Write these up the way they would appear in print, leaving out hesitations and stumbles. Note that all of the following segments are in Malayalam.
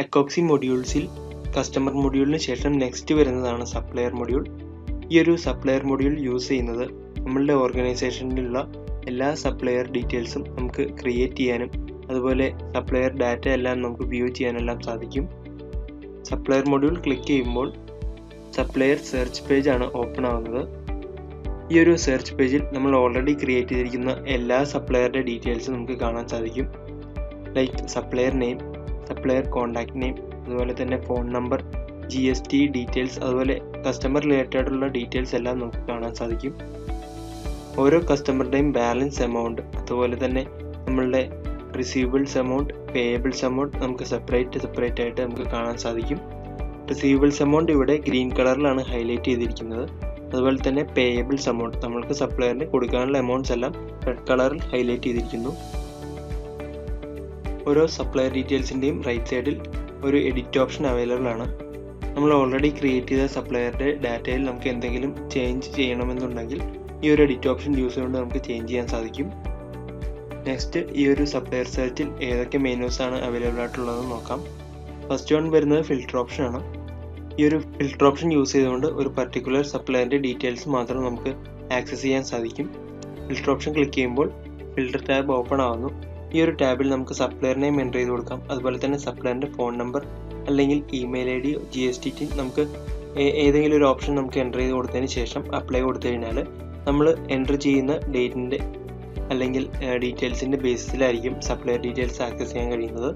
എക്കോപ്സി മൊഡ്യൂൾസിൽ കസ്റ്റമർ മൊഡ്യൂളിന് ശേഷം നെക്സ്റ്റ് വരുന്നതാണ് സപ്ലയർ മൊഡ്യൂൾ. ഈ ഒരു സപ്ലയർ മൊഡ്യൂൾ യൂസ് ചെയ്യുന്നത് നമ്മളുടെ ഓർഗനൈസേഷനിലുള്ള എല്ലാ സപ്ലയർ ഡീറ്റെയിൽസും നമുക്ക് ക്രിയേറ്റ് ചെയ്യാനും അതുപോലെ സപ്ലയർ ഡാറ്റ എല്ലാം നമുക്ക് വ്യൂ ചെയ്യാനെല്ലാം സാധിക്കും. സപ്ലയർ മൊഡ്യൂൾ ക്ലിക്ക് ചെയ്യുമ്പോൾ സപ്ലയർ സെർച്ച് പേജ് ആണ് ഓപ്പൺ ആവുന്നത്. ഈ ഒരു സെർച്ച് പേജിൽ നമ്മൾ ഓൾറെഡി ക്രിയേറ്റ് ചെയ്തിരിക്കുന്ന എല്ലാ സപ്ലയറുടെ ഡീറ്റെയിൽസും നമുക്ക് കാണാൻ സാധിക്കും. Like supplier name, supplier contact name, അതുപോലെ തന്നെ ഫോൺ നമ്പർ, GST ഡീറ്റെയിൽസ്, അതുപോലെ കസ്റ്റമർ റിലേറ്റഡ് ഉള്ള ഡീറ്റെയിൽസ് എല്ലാം നമുക്ക് കാണാൻ സാധിക്കും. ഓരോ കസ്റ്റമറുടെയും ബാലൻസ് എമൗണ്ട്, അതുപോലെ തന്നെ നമ്മളുടെ റിസീവബിൾസ് എമൗണ്ട്, പേയബിൾസ് എമൗണ്ട് നമുക്ക് സെപ്പറേറ്റ് ആയിട്ട് നമുക്ക് കാണാൻ സാധിക്കും. റിസീവബിൾസ് എമൗണ്ട് ഇവിടെ ഗ്രീൻ കളറിലാണ് ഹൈലൈറ്റ് ചെയ്തിരിക്കുന്നത്. അതുപോലെ തന്നെ പേയബിൾസ് എമൗണ്ട് നമ്മൾക്ക് സപ്ലയറിന് കൊടുക്കാനുള്ള എമൗണ്ട്സ് എല്ലാം റെഡ് കളറിൽ ഹൈലൈറ്റ് ചെയ്തിരിക്കുന്നു. ഓരോ സപ്ലയർ ഡീറ്റെയിൽസിൻ്റെയും റൈറ്റ് സൈഡിൽ ഒരു എഡിറ്റ് ഓപ്ഷൻ അവൈലബിൾ ആണ്. നമ്മൾ ഓൾറെഡി ക്രിയേറ്റ് ചെയ്ത സപ്ലയറുടെ ഡാറ്റയിൽ നമുക്ക് എന്തെങ്കിലും ചേഞ്ച് ചെയ്യണമെന്നുണ്ടെങ്കിൽ ഈ ഒരു എഡിറ്റ് ഓപ്ഷൻ യൂസ് ചെയ്തുകൊണ്ട് നമുക്ക് ചേഞ്ച് ചെയ്യാൻ സാധിക്കും. നെക്സ്റ്റ്, ഈ ഒരു സപ്ലയർ സെർച്ചിൽ ഏതൊക്കെ മെനൂസ് ആണ് അവൈലബിൾ ആയിട്ടുള്ളതെന്ന് നോക്കാം. ഫസ്റ്റ് വൺ വരുന്നത് ഫിൽറ്റർ ഓപ്ഷൻ ആണ്. ഈ ഒരു ഫിൽറ്റർ ഓപ്ഷൻ യൂസ് ചെയ്തുകൊണ്ട് ഒരു പർട്ടിക്കുലർ സപ്ലയറിൻ്റെ ഡീറ്റെയിൽസ് മാത്രം നമുക്ക് ആക്സസ് ചെയ്യാൻ സാധിക്കും. ഫിൽറ്റർ ഓപ്ഷൻ ക്ലിക്ക് ചെയ്യുമ്പോൾ ഫിൽറ്റർ ടാബ് ഓപ്പൺ ആവുന്നു. ഈ ഒരു ടാബിൽ നമുക്ക് സപ്ലയർ നെയിം എൻ്റർ ചെയ്ത് കൊടുക്കാം. അതുപോലെ തന്നെ സപ്ലയറിൻ്റെ ഫോൺ നമ്പർ അല്ലെങ്കിൽ ഇമെയിൽ ID, GST നമുക്ക് ഏതെങ്കിലും ഒരു ഓപ്ഷൻ നമുക്ക് എൻ്റർ ചെയ്ത് കൊടുത്തതിന് ശേഷം അപ്ലൈ കൊടുത്തു കഴിഞ്ഞാൽ നമ്മൾ എൻ്റർ ചെയ്യുന്ന ഡേറ്റിൻ്റെ അല്ലെങ്കിൽ ഡീറ്റെയിൽസിൻ്റെ ബേസിസിലായിരിക്കും സപ്ലയർ ഡീറ്റെയിൽസ് ആക്സസ് ചെയ്യാൻ കഴിയുന്നത്.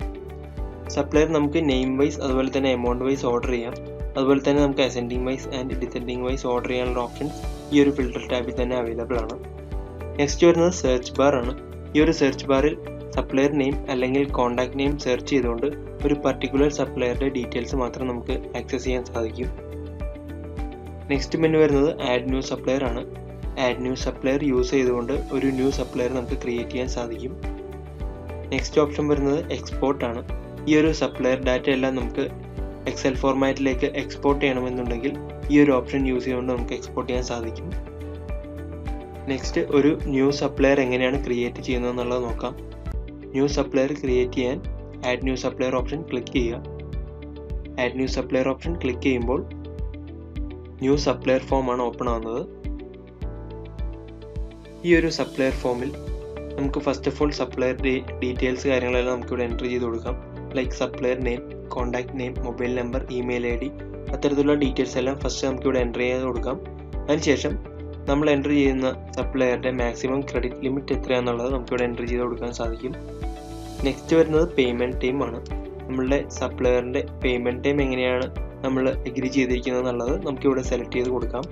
സപ്ലയർ നമുക്ക് നെയിം വൈസ് അതുപോലെ തന്നെ എമൗണ്ട് വൈസ് ഓർഡർ ചെയ്യാം. അതുപോലെ തന്നെ നമുക്ക് ascending wise and descending wise order ചെയ്യാനുള്ള ഓപ്ഷൻസ് ഈ ഒരു ഫിൽറ്റർ ടാബിൽ തന്നെ അവൈലബിൾ ആണ്. നെക്സ്റ്റ് വരുന്നത് സെർച്ച് ബാർ ആണ്. ഈ ഒരു സെർച്ച് ബാറിൽ സപ്ലയർ നെയിം അല്ലെങ്കിൽ കോൺടാക്ട് നെയിം സെർച്ച് ചെയ്തുകൊണ്ട് ഒരു പർട്ടിക്കുലർ സപ്ലയറുടെ ഡീറ്റെയിൽസ് മാത്രം നമുക്ക് ആക്സസ് ചെയ്യാൻ സാധിക്കും. നെക്സ്റ്റ് മെനു വരുന്നത് ആഡ് ന്യൂ സപ്ലയർ ആണ്. ആഡ് ന്യൂ സപ്ലയർ യൂസ് ചെയ്തുകൊണ്ട് ഒരു ന്യൂ സപ്ലയർ നമുക്ക് ക്രിയേറ്റ് ചെയ്യാൻ സാധിക്കും. നെക്സ്റ്റ് ഓപ്ഷൻ വരുന്നത് എക്സ്പോർട്ട് ആണ്. ഈ ഒരു സപ്ലയർ ഡാറ്റ എല്ലാം നമുക്ക് എക്സൽ ഫോർമാറ്റിലേക്ക് എക്സ്പോർട്ട് ചെയ്യണമെന്നുണ്ടെങ്കിൽ ഈ ഒരു ഓപ്ഷൻ യൂസ് ചെയ്തുകൊണ്ട് നമുക്ക് എക്സ്പോർട്ട് ചെയ്യാൻ സാധിക്കും. നെക്സ്റ്റ്, ഒരു ന്യൂ സപ്ലയർ എങ്ങനെയാണ് ക്രിയേറ്റ് ചെയ്യുന്നത് എന്നുള്ളത് നോക്കാം. ന്യൂ സപ്ലയർ ക്രിയേറ്റ് ചെയ്യാൻ add new supplier option click ചെയ്യുക. Add new supplier option click ചെയ്യുമ്പോൾ ന്യൂ സപ്ലയർ ഫോം ആണ് ഓപ്പൺ ആവുന്നത്. ഈ ഒരു സപ്ലയർ ഫോമിൽ നമുക്ക് first of all supplier details കാര്യങ്ങളെല്ലാം നമുക്കിവിടെ എൻ്റർ ചെയ്ത് കൊടുക്കാം. Like supplier name, contact name, mobile number, email ID അത്തരത്തിലുള്ള ഡീറ്റെയിൽസ് എല്ലാം ഫസ്റ്റ് നമുക്കിവിടെ എൻ്റർ ചെയ്ത് കൊടുക്കാം. അതിനുശേഷം നമ്മൾ എൻ്റർ ചെയ്യുന്ന സപ്ലയറുടെ മാക്സിമം ക്രെഡിറ്റ് ലിമിറ്റ് എത്രയാണെന്നുള്ളത് നമുക്കിവിടെ എൻ്റർ ചെയ്ത് കൊടുക്കാൻ സാധിക്കും. നെക്സ്റ്റ് വരുന്നത് പേയ്മെൻറ്റ് ടൈം ആണ്. നമ്മളുടെ സപ്ലയറിൻ്റെ പേയ്മെൻറ്റ് ടൈം എങ്ങനെയാണ് നമ്മൾ എഗ്രി ചെയ്തിരിക്കുന്നത് എന്നുള്ളത് നമുക്കിവിടെ സെലക്ട് ചെയ്ത് കൊടുക്കാം.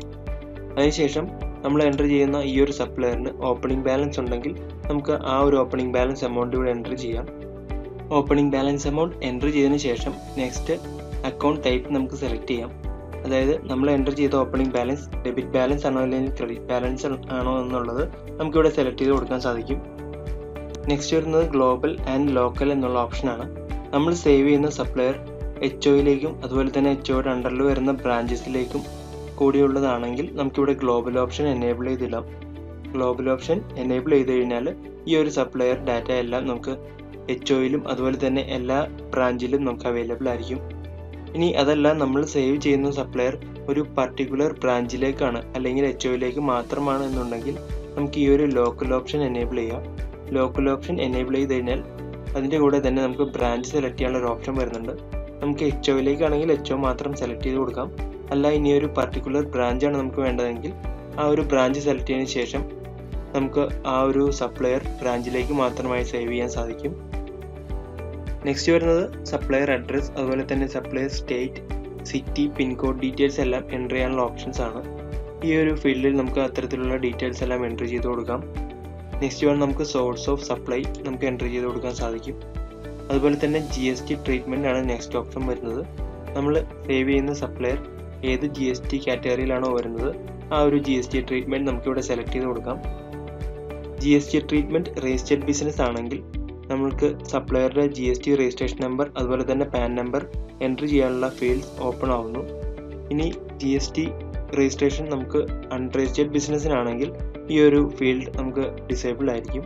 അതിനുശേഷം നമ്മൾ എൻ്റർ ചെയ്യുന്ന ഈ ഒരു സപ്ലയറിന് ഓപ്പണിംഗ് ബാലൻസ് ഉണ്ടെങ്കിൽ നമുക്ക് ആ ഒരു ഓപ്പണിംഗ് ബാലൻസ് എമൗണ്ട് ഇവിടെ എൻ്റർ ചെയ്യാം. ഓപ്പണിംഗ് ബാലൻസ് എമൗണ്ട് എൻ്റർ ചെയ്തതിന് ശേഷം നെക്സ്റ്റ് അക്കൗണ്ട് ടൈപ്പ് നമുക്ക് സെലക്ട് ചെയ്യാം. അതായത് നമ്മൾ എൻ്റർ ചെയ്ത ഓപ്പണിംഗ് ബാലൻസ് ഡെബിറ്റ് ബാലൻസ് ആണോ അല്ലെങ്കിൽ ക്രെഡിറ്റ് ബാലൻസ് ആണോ എന്നുള്ളത് നമുക്കിവിടെ സെലക്ട് ചെയ്ത് കൊടുക്കാൻ സാധിക്കും. നെക്സ്റ്റ് വരുന്നത് ഗ്ലോബൽ ആൻഡ് ലോക്കൽ എന്നുള്ള ഓപ്ഷനാണ്. നമ്മൾ സേവ് ചെയ്യുന്ന സപ്ലയർ HOയിലേക്കും അതുപോലെ തന്നെ HOയുടെ അണ്ടറിൽ വരുന്ന ബ്രാഞ്ചസിലേക്കും കൂടിയുള്ളതാണെങ്കിൽ നമുക്കിവിടെ ഗ്ലോബൽ ഓപ്ഷൻ എനേബിൾ ചെയ്തിടാം. ഗ്ലോബൽ ഓപ്ഷൻ എനേബിൾ ചെയ്ത് കഴിഞ്ഞാൽ ഈ ഒരു സപ്ലയർ ഡാറ്റ എല്ലാം നമുക്ക് HOയിലും അതുപോലെ തന്നെ എല്ലാ ബ്രാഞ്ചിലും നമുക്ക് അവൈലബിൾ ആയിരിക്കും. ഇനി അതല്ല, നമ്മൾ സേവ് ചെയ്യുന്ന സപ്ലയർ ഒരു പർട്ടിക്കുലർ ബ്രാഞ്ചിലേക്കാണ് അല്ലെങ്കിൽ HOയിലേക്ക് മാത്രമാണ് എന്നുണ്ടെങ്കിൽ നമുക്ക് ഈ ഒരു ലോക്കൽ ഓപ്ഷൻ എനേബിൾ ചെയ്യാം. ലോക്കൽ ഓപ്ഷൻ എനേബിൾ ചെയ്ത് കഴിഞ്ഞാൽ അതിൻ്റെ കൂടെ തന്നെ നമുക്ക് ബ്രാഞ്ച് സെലക്ട് ചെയ്യാനുള്ള ഒരു ഓപ്ഷൻ വരുന്നുണ്ട്. നമുക്ക് HOയിലേക്കാണെങ്കിൽ HO മാത്രം സെലക്ട് ചെയ്ത് കൊടുക്കാം. അല്ല, ഇനി ഒരു പർട്ടിക്കുലർ ബ്രാഞ്ചാണ് നമുക്ക് വേണ്ടതെങ്കിൽ ആ ഒരു ബ്രാഞ്ച് സെലക്ട് ചെയ്തതിന് ശേഷം നമുക്ക് ആ ഒരു സപ്ലയർ ബ്രാഞ്ചിലേക്ക് മാത്രമായി സേവ് ചെയ്യാൻ സാധിക്കും. നെക്സ്റ്റ് വരുന്നത് സപ്ലയർ അഡ്രസ്, അതുപോലെ തന്നെ supplier state, city, pincode details എല്ലാം എൻ്റർ ചെയ്യാനുള്ള ഓപ്ഷൻസ് ആണ്. ഈ ഒരു ഫീൽഡിൽ നമുക്ക് അത്തരത്തിലുള്ള ഡീറ്റെയിൽസ് എല്ലാം എൻ്റർ ചെയ്ത് കൊടുക്കാം. നെക്സ്റ്റ് വൺ നമുക്ക് സോഴ്സ് ഓഫ് സപ്ലൈ നമുക്ക് എൻ്റർ ചെയ്ത് കൊടുക്കാൻ സാധിക്കും. അതുപോലെ തന്നെ GST ട്രീറ്റ്മെൻ്റ് ആണ് നെക്സ്റ്റ് ഓപ്ഷൻ വരുന്നത്. നമ്മൾ സേവ് ചെയ്യുന്ന സപ്ലയർ ഏത് GST കാറ്റഗറിയിലാണോ വരുന്നത് ആ ഒരു GST ട്രീറ്റ്മെൻറ്റ് നമുക്കിവിടെ സെലക്ട് ചെയ്ത് കൊടുക്കാം. GST ട്രീറ്റ്മെൻറ്റ് രജിസ്റ്റേർഡ് ബിസിനസ് ആണെങ്കിൽ നമ്മൾക്ക് സപ്ലയറുടെ GST രജിസ്ട്രേഷൻ നമ്പർ അതുപോലെ തന്നെ പാൻ നമ്പർ എൻ്റർ ചെയ്യാനുള്ള ഫീൽഡ്സ് ഓപ്പൺ ആവുന്നു. ഇനി GST രജിസ്ട്രേഷൻ നമുക്ക് അൺരജിസ്റ്റേർഡ് ബിസിനസ്സിനാണെങ്കിൽ ഈ ഒരു ഫീൽഡ് നമുക്ക് ഡിസേബിൾ ആയിരിക്കും.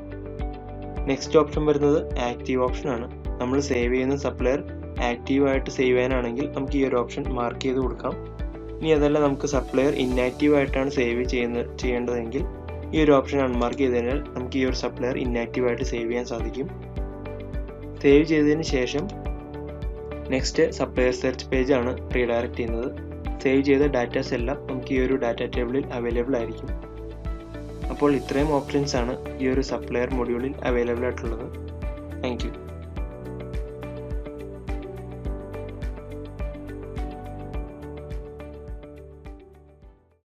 നെക്സ്റ്റ് ഓപ്ഷൻ വരുന്നത് ആക്റ്റീവ് ഓപ്ഷൻ ആണ്. നമ്മൾ സേവ് ചെയ്യുന്ന സപ്ലയർ ആക്റ്റീവായിട്ട് സേവ് ചെയ്യാനാണെങ്കിൽ നമുക്ക് ഈ ഒരു ഓപ്ഷൻ മാർക്ക് ചെയ്ത് കൊടുക്കാം. ഇനി അതല്ല നമുക്ക് സപ്ലയർ ഇന്നാക്റ്റീവ് ആയിട്ടാണ് സേവ് ചെയ്യേണ്ടതെങ്കിൽ ഈ ഒരു ഓപ്ഷൻ അൺമാർക്ക് ചെയ്ത് കഴിഞ്ഞാൽ നമുക്ക് ഈ ഒരു സപ്ലയർ ഇന്നാക്റ്റീവായിട്ട് സേവ് ചെയ്യാൻ സാധിക്കും. സേവ് ചെയ്തതിന് ശേഷം നെക്സ്റ്റ് സപ്ലയർ സെർച്ച് പേജ് ആണ് റീഡയറക്റ്റ് ചെയ്യുന്നത്. സേവ് ചെയ്ത ഡാറ്റാസ് എല്ലാം നമുക്ക് ഈ ഒരു ഡാറ്റ ടേബിളിൽ അവൈലബിൾ ആയിരിക്കും. അപ്പോൾ ഇത്രയും ഓപ്ഷൻസ് ആണ് ഈ ഒരു സപ്ലയർ മൊഡ്യൂളിൽ അവൈലബിൾ ആയിട്ടുള്ളത്. Thank you.